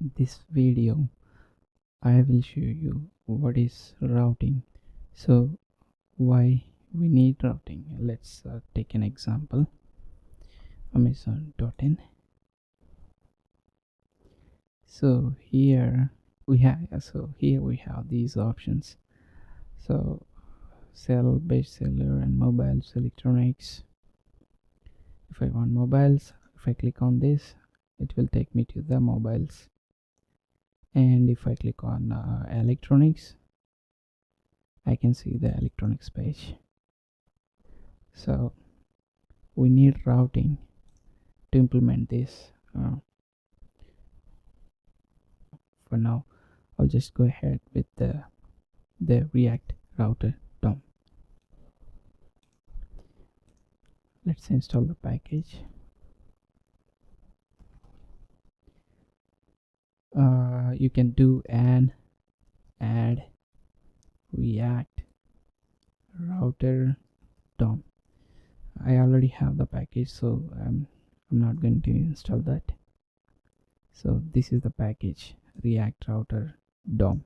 In this video I will show you what is routing. So why we need routing? Let's take an example. Amazon.in. So here we have these options. So sell, bestseller, and mobiles, electronics. If I want mobiles, if I click on this, it will take me to the mobiles. And if I click on electronics, I can see the electronics page. So we need routing to implement this. For now, I'll just go ahead with the React router DOM. Let's install the package. You can do an add React router DOM. I already have the package, so I'm not going to install that. So this is the package, React router DOM.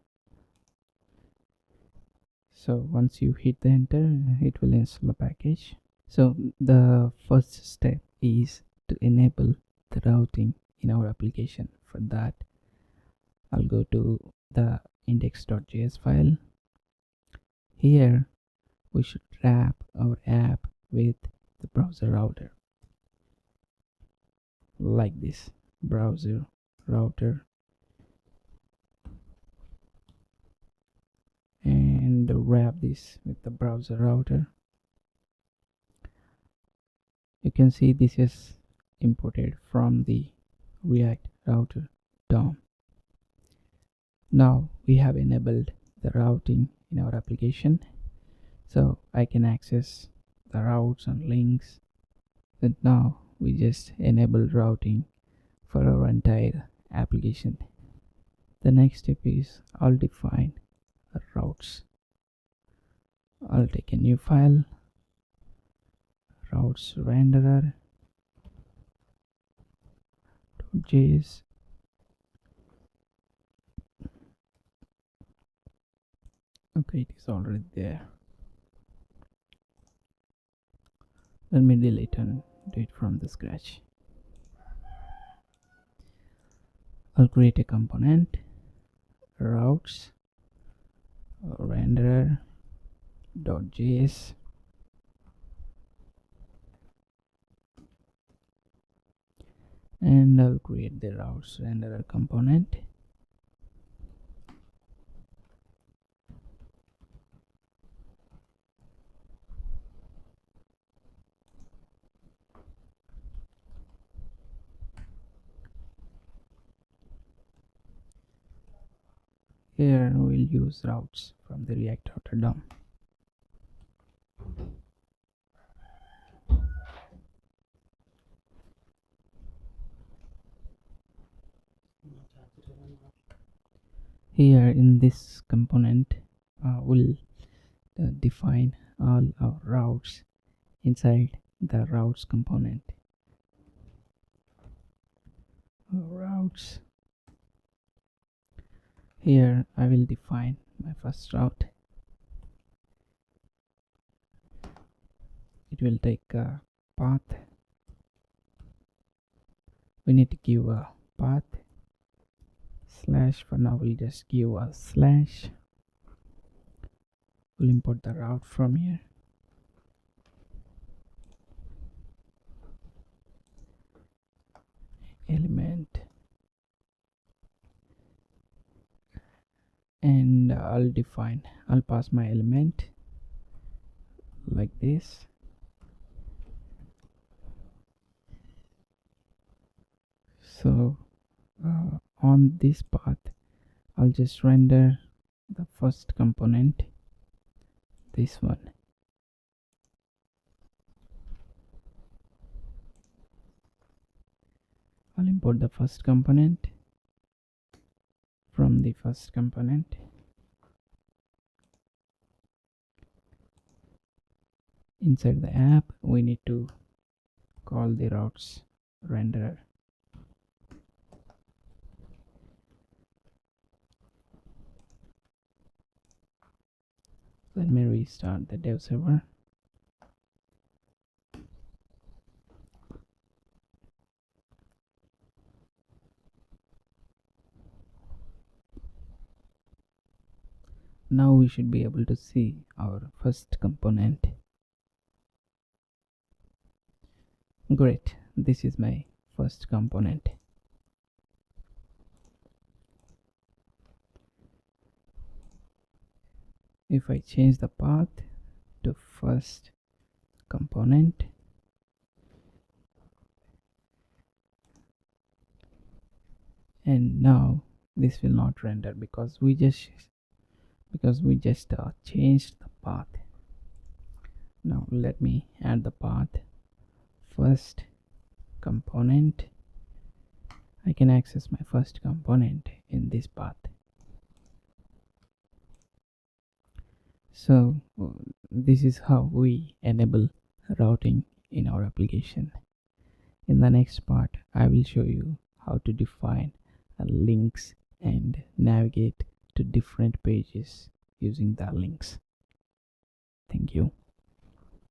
So once you hit the enter, it will install the package. So the first step is to enable the routing in our application. For that, I'll go to the index.js file. Here we should wrap our app with the browser router, like this, browser router, and wrap this with the browser router. You can see this is imported from the React router DOM. Now we have enabled the routing in our application, so I can access the routes and links. And now we just enable routing for our entire application. The next step is I'll define routes. I'll take a new file, routes renderer.js. Okay, it is already there. Let me delete and do it from the scratch. I'll create a component, routes renderer.js, and I'll create the routes renderer component. Here we'll use routes from the React router DOM. Here in this component, we'll define all our routes inside the routes component. Routes. Here I will define my first route. It will take a path. We need to give a path slash. For now we'll just give a slash. We'll import the route from here. Element, and I'll pass my element like this. So on this path I'll just render the first component, this one. I'll import the first component from the first component. Inside the app we need to call the routes renderer. Let me restart the dev server. Now we should be able to see our first component. Great, this is my first component. If I change the path to first component, and now this will not render because we just changed the path. Now let me add the path first component. I can access my first component in this path. So this is how we enable routing in our application. In the next part, I will show you how to define links and navigate to different pages using the links. Thank you.